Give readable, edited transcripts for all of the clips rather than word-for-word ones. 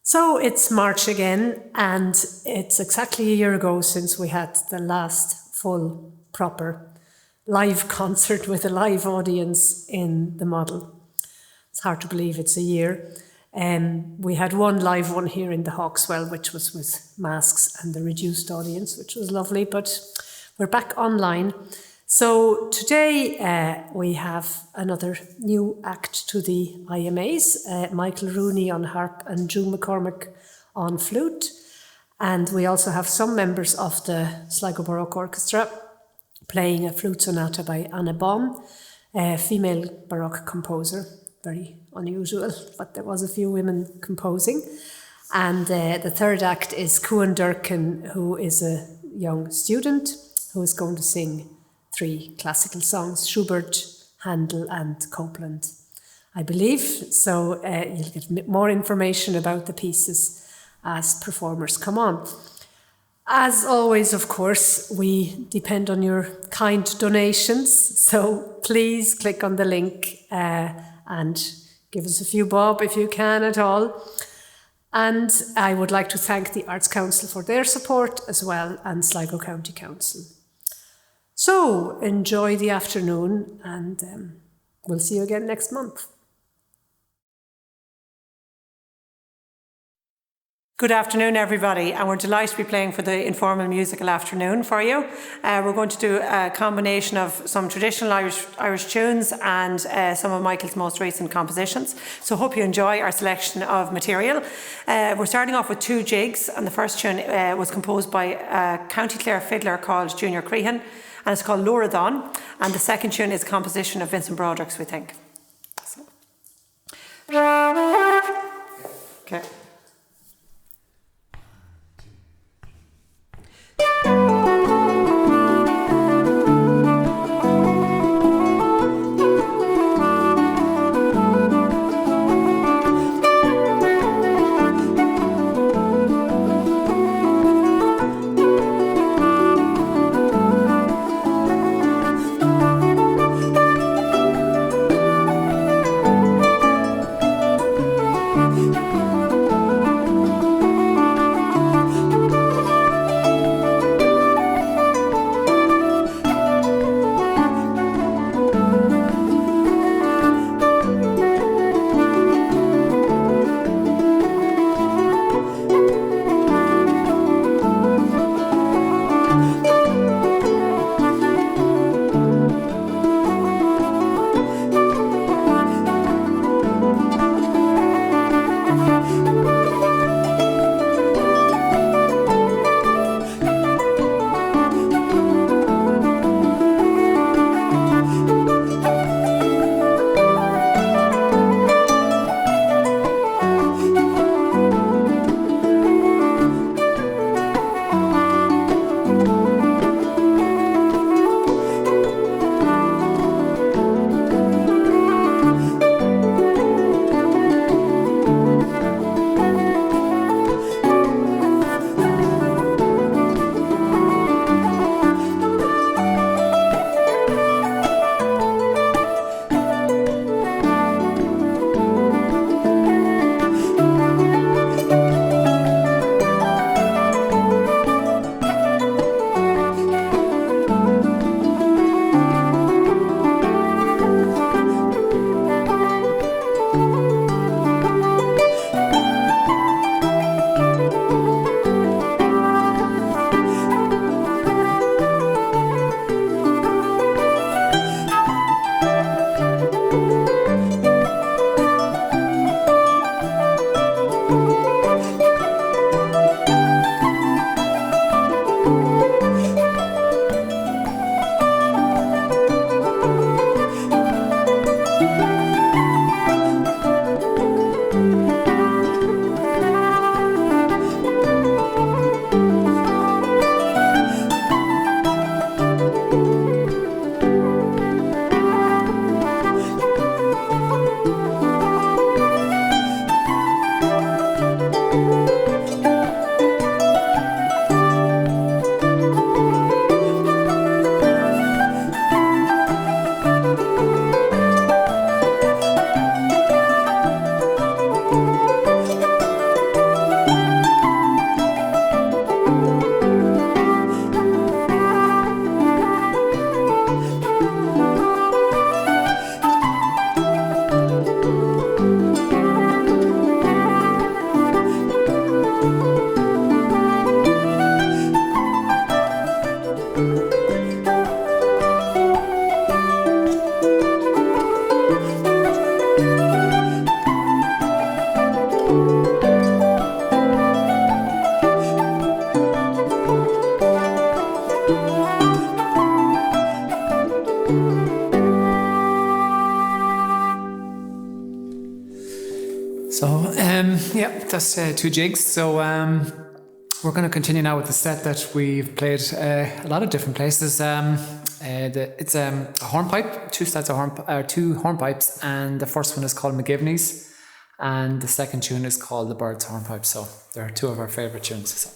So it's March again, and it's exactly a year ago since we had the last full, proper live concert with a live audience in the Model. It's hard to believe it's a year. We had one live one here in the Hawkswell, which was with masks and the reduced audience, which was lovely, but we're back online. So today we have another new act to the IMAs, Michael Rooney on harp and June McCormack on flute. And we also have some members of the Sligo Baroque Orchestra playing a flute sonata by Anna Baum, a female Baroque composer, very unusual, but there was a few women composing. And the third act is Cuan Durkin, who is a young student who is going to sing 3 classical songs, Schubert, Handel and Copland, I believe. So you'll get more information about the pieces as performers come on. As always, of course, we depend on your kind donations. So please click on the link and give us a few bob if you can at all. And I would like to thank the Arts Council for their support as well, and Sligo County Council. So enjoy the afternoon, and we'll see you again next month. Good afternoon, everybody, and we're delighted to be playing for the Informal Musical Afternoon for you. We're going to do a combination of some traditional Irish tunes and some of Michael's most recent compositions. So hope you enjoy our selection of material. We're starting off with 2 jigs, and the first tune was composed by a County Clare fiddler called Junior Crehan, and it's called Loradon, and the second tune is a composition of Vincent Broderick's, we think. So. Okay. that's 2 jigs. So we're going to continue now with the set that we've played a lot of different places. It's a hornpipe, 2 sets of 2 hornpipes, and the first one is called McGivney's, and the second tune is called the Bird's Hornpipe. So they're 2 of our favourite tunes. So.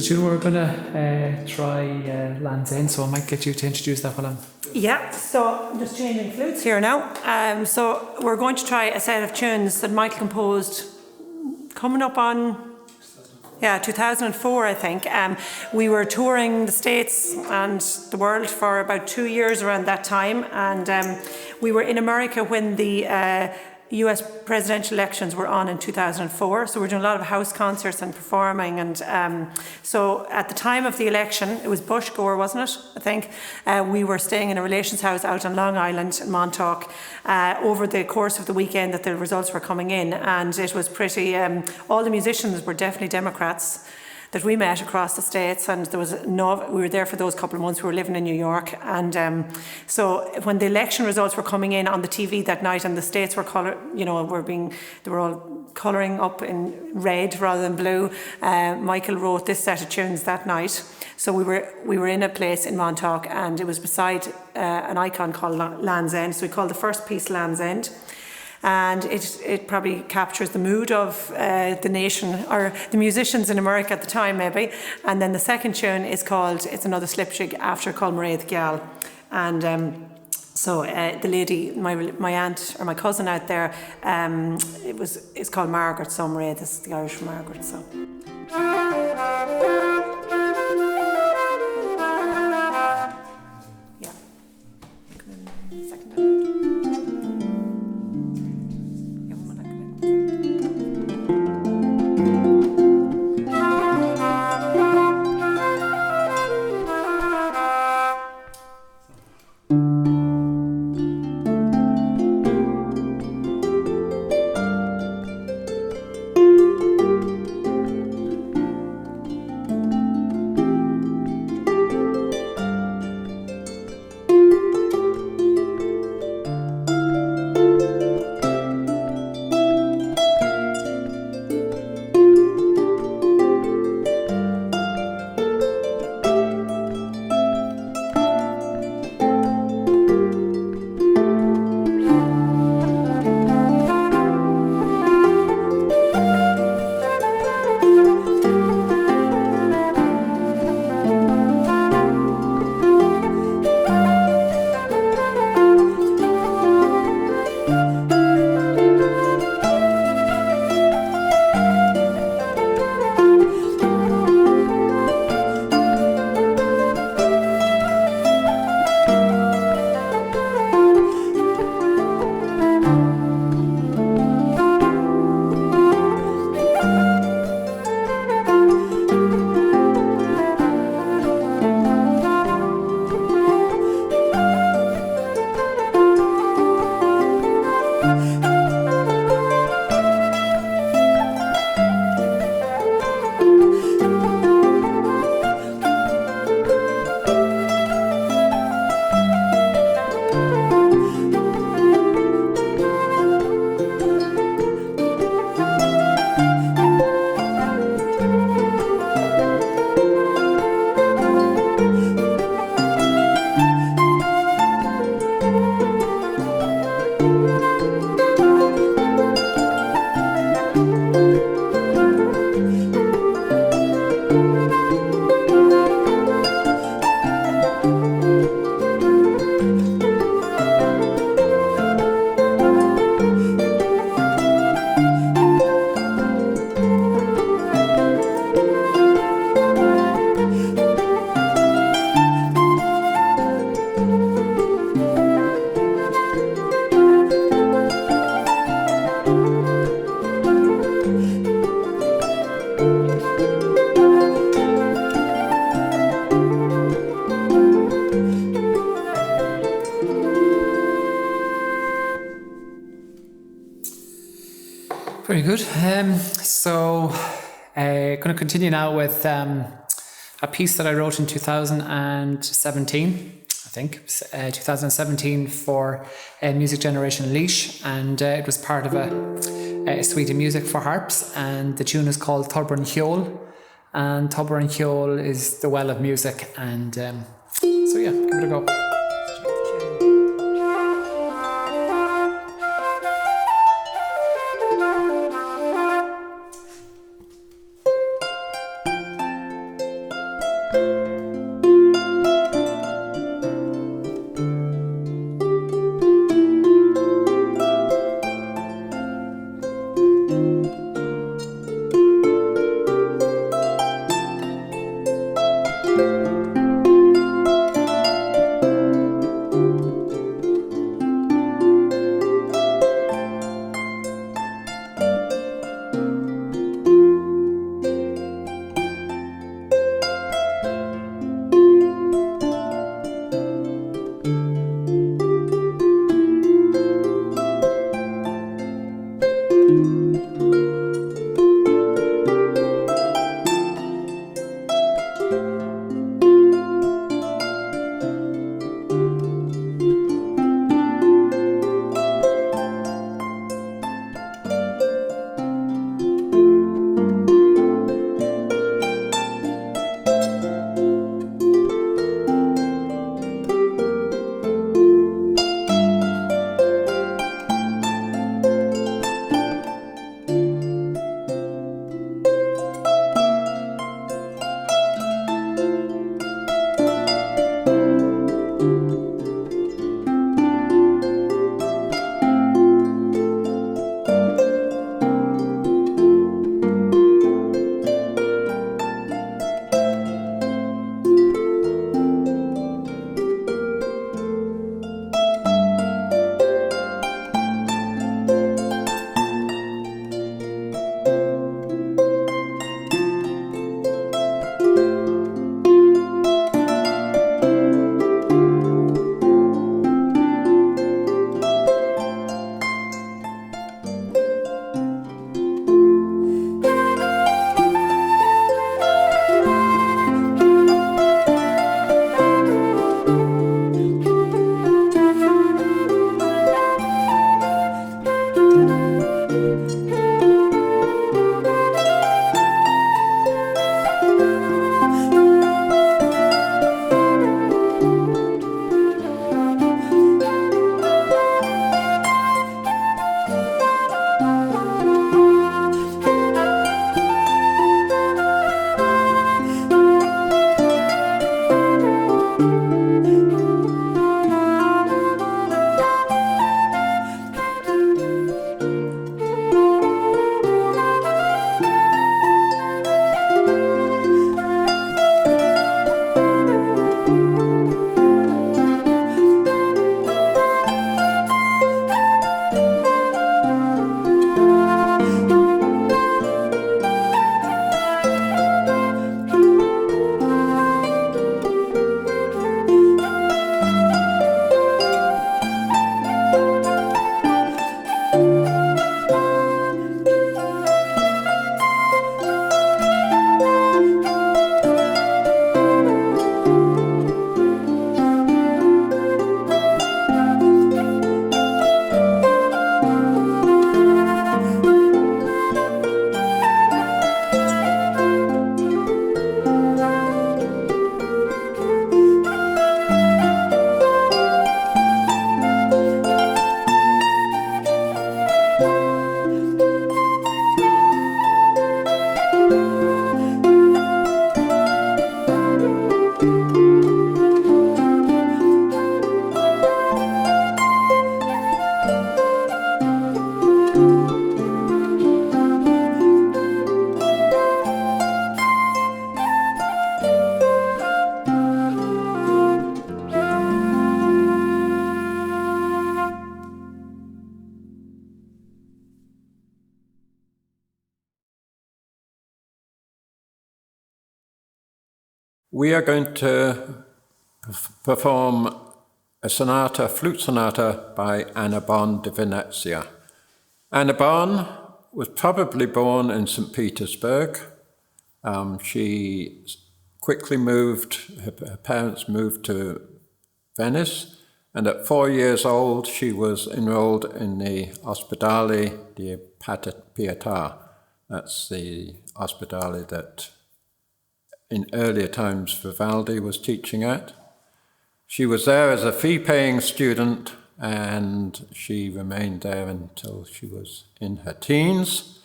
June, we're going to try Land's End, so I might get you to introduce that while I'm... Yeah, so I'm just changing flutes here now. So we're going to try a set of tunes that Michael composed coming up on 2004, I think. We were touring the States and the world for about 2 years around that time, and we were in America when the US presidential elections were on in 2004, so we're doing a lot of house concerts and performing, and so at the time of the election, it was Bush Gore, wasn't it, I think? We were staying in a relations house out on Long Island in Montauk over the course of the weekend that the results were coming in, and it was pretty, all the musicians were definitely Democrats. that we met across the States, and there was we were there for those couple of months. We were living in New York, and so when the election results were coming in on the TV that night, and the States were they were all colouring up in red rather than blue. Michael wrote this set of tunes that night. So we were in a place in Montauk, and it was beside an icon called Land's End. So we called the first piece Land's End. And it probably captures the mood of the nation, or the musicians in America at the time, maybe. And then the second tune is it's another slipshig after called Mairead Giall. And so the lady, my aunt or my cousin out there, it's called Margaret. So Mairead is the Irish Margaret. So. Very good. So going to continue now with a piece that I wrote in 2017, I think, 2017 for Music Generation Laois, and it was part of a suite of music for harps, and the tune is called Tuber and Cheol, and Tuber and Cheol is the well of music, and so yeah, give it a go. we are going to perform a sonata, flute sonata by Anna Bonn de Venezia. Anna Bonn was probably born in St. Petersburg. She quickly moved, her parents moved to Venice, and at 4 years old she was enrolled in the Ospedale di Pietà. That's the Ospedale that in earlier times Vivaldi was teaching at. She was there as a fee-paying student, and she remained there until she was in her teens.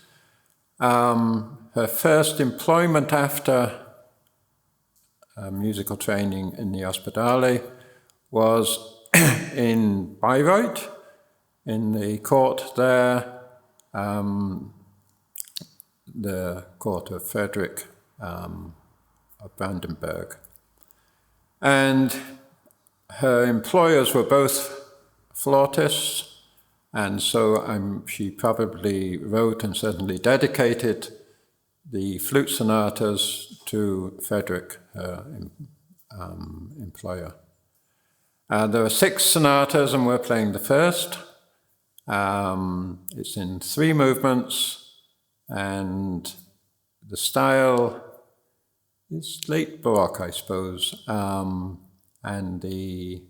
Her first employment after musical training in the Ospedale was in Bayreuth, in the court there, the court of Frederick of Brandenburg. And her employers were both flautists, and so she probably wrote and certainly dedicated the flute sonatas to Frederick, her employer. There are 6 sonatas, and we're playing the first. It's in 3 movements, and the style is late Baroque, I suppose. And the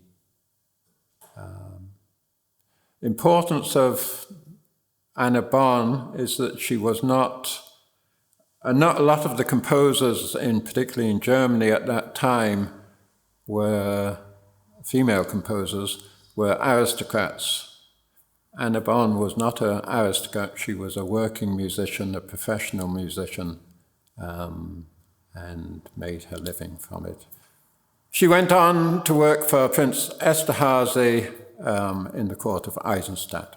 importance of Anna Bonn is that she was not a lot of the composers, particularly in Germany at that time, were female composers, were aristocrats. Anna Bonn was not an aristocrat, she was a working musician, a professional musician, and made her living from it. She went on to work for Prince Esterhazy in the court of Eisenstadt.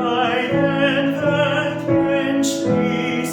Einen Welt entschließt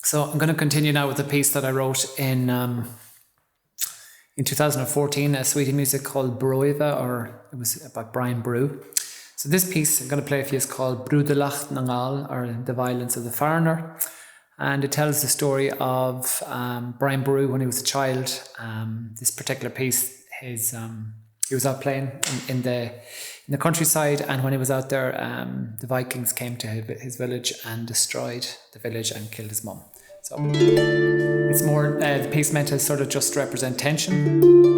So I'm going to continue now with a piece that I wrote in 2014, a suite of music called Broiva, or it was by Brian Brew. So this piece I'm going to play for you is called Brúdalacht na nGall, or The Violence of the Foreigner. And it tells the story of Brian Brew when he was a child. This particular piece, he was out playing in the countryside, and when he was out there, the Vikings came to his village and destroyed the village and killed his mum. So it's more the piece meant to sort of just represent tension.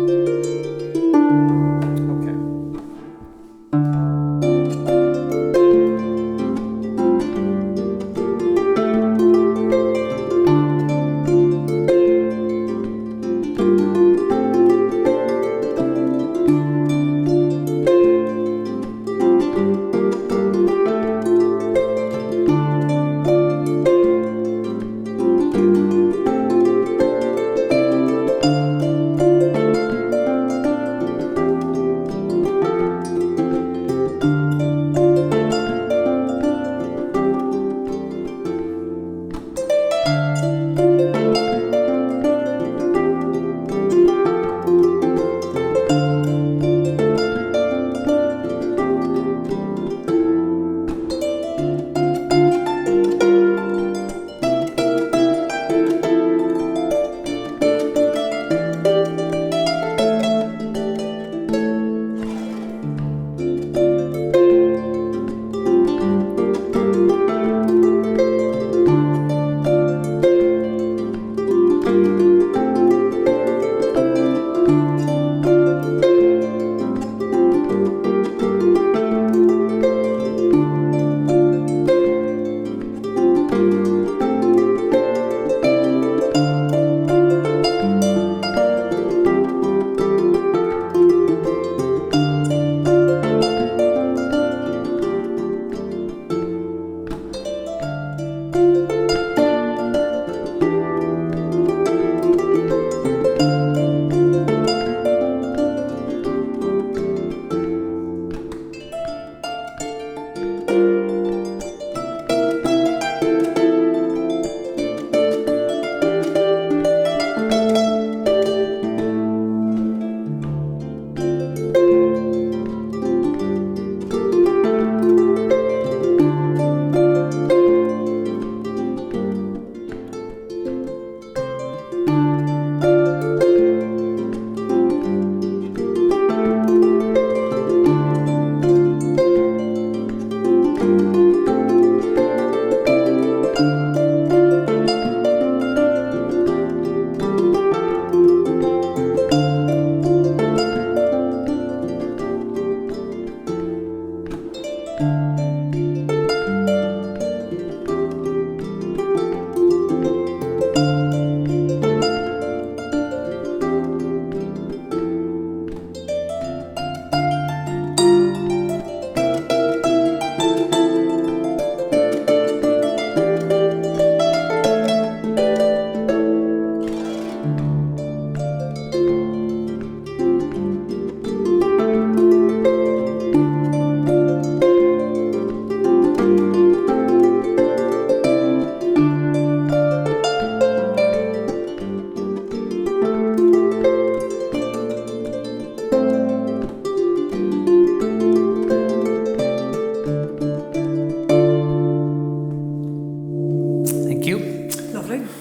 Lovely.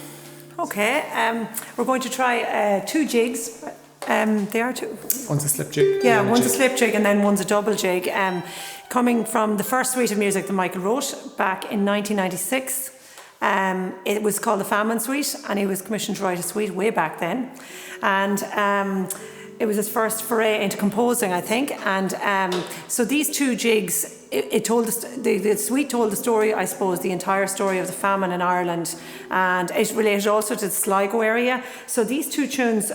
Okay, we're going to try 2 jigs. They are 2. One's a slip jig. Yeah, one's a slip jig and then one's a double jig. Coming from the first suite of music that Michael wrote back in 1996. It was called the Famine Suite, and he was commissioned to write a suite way back then. And it was his first foray into composing, I think. And so these 2 jigs, it told the suite told the story, I suppose, the entire story of the famine in Ireland, and it related also to the Sligo area. So these 2 tunes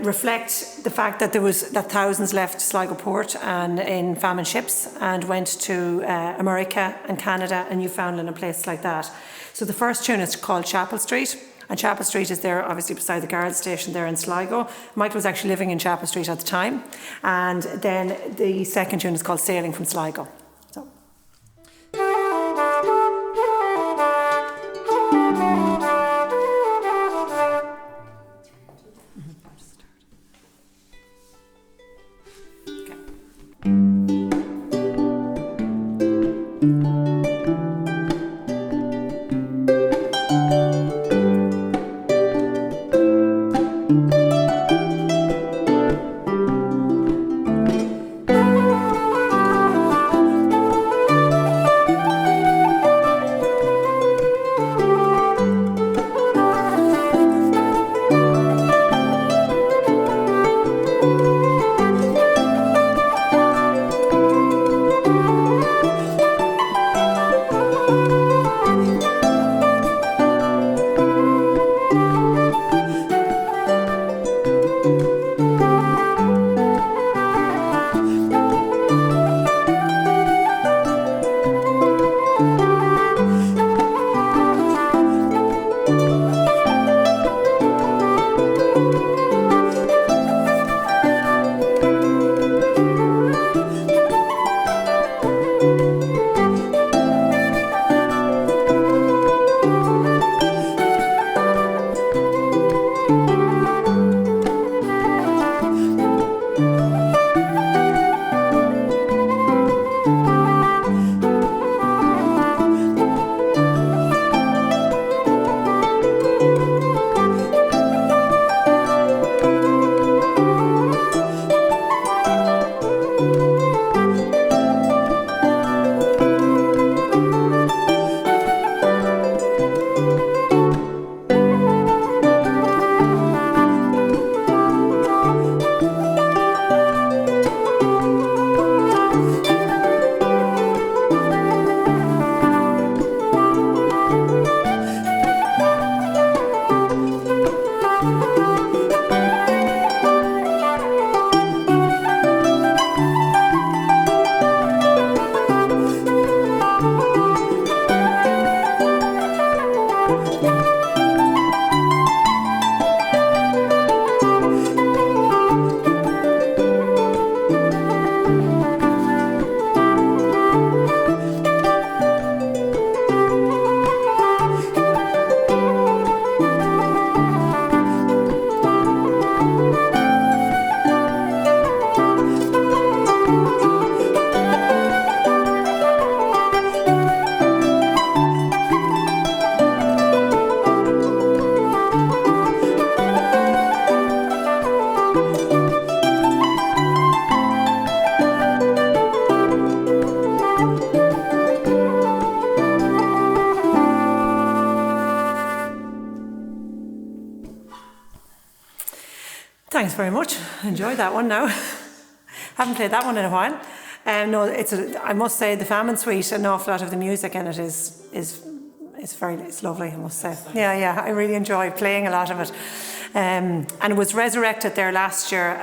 reflect the fact that that thousands left Sligo port and in famine ships and went to America and Canada and Newfoundland and places like that. So the first tune is called Chapel Street. And Chapel Street is there, obviously, beside the guard station there in Sligo. Michael was actually living in Chapel Street at the time. And then the second tune is called Sailing from Sligo. So. Thanks very much. Enjoyed that one now. Haven't played that one in a while. No, I must say the Famine Suite, an awful lot of the music in it is it's lovely, I must say. Yeah, I really enjoy playing a lot of it. And it was resurrected there last year,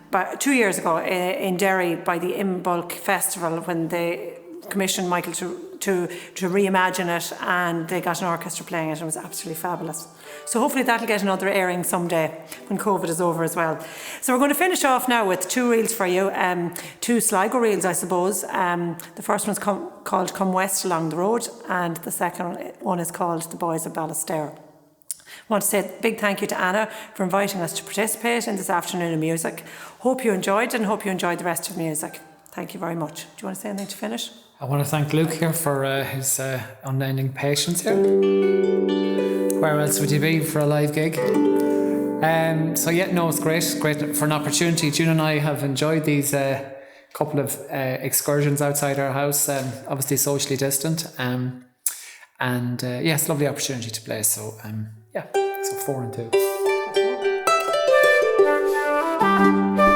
but 2 years ago in Derry by the Imbulk Festival when they commissioned Michael to reimagine it, and they got an orchestra playing it, and it was absolutely fabulous. So hopefully that'll get another airing someday when COVID is over as well. So we're going to finish off now with 2 reels for you, 2 Sligo reels, I suppose. The first one's called Come West Along the Road, and the second one is called The Boys of Ballester. I want to say a big thank you to Anna for inviting us to participate in this afternoon of music. Hope you enjoyed it and hope you enjoyed the rest of the music. Thank you very much. Do you want to say anything to finish? I want to thank Luke here for his unending patience here. where else would you be for a live gig? So yeah, no, it's great for an opportunity. June and I have enjoyed these couple of excursions outside our house, obviously socially distant, and yeah, it's a lovely opportunity to play. So yeah, so 4 and 2.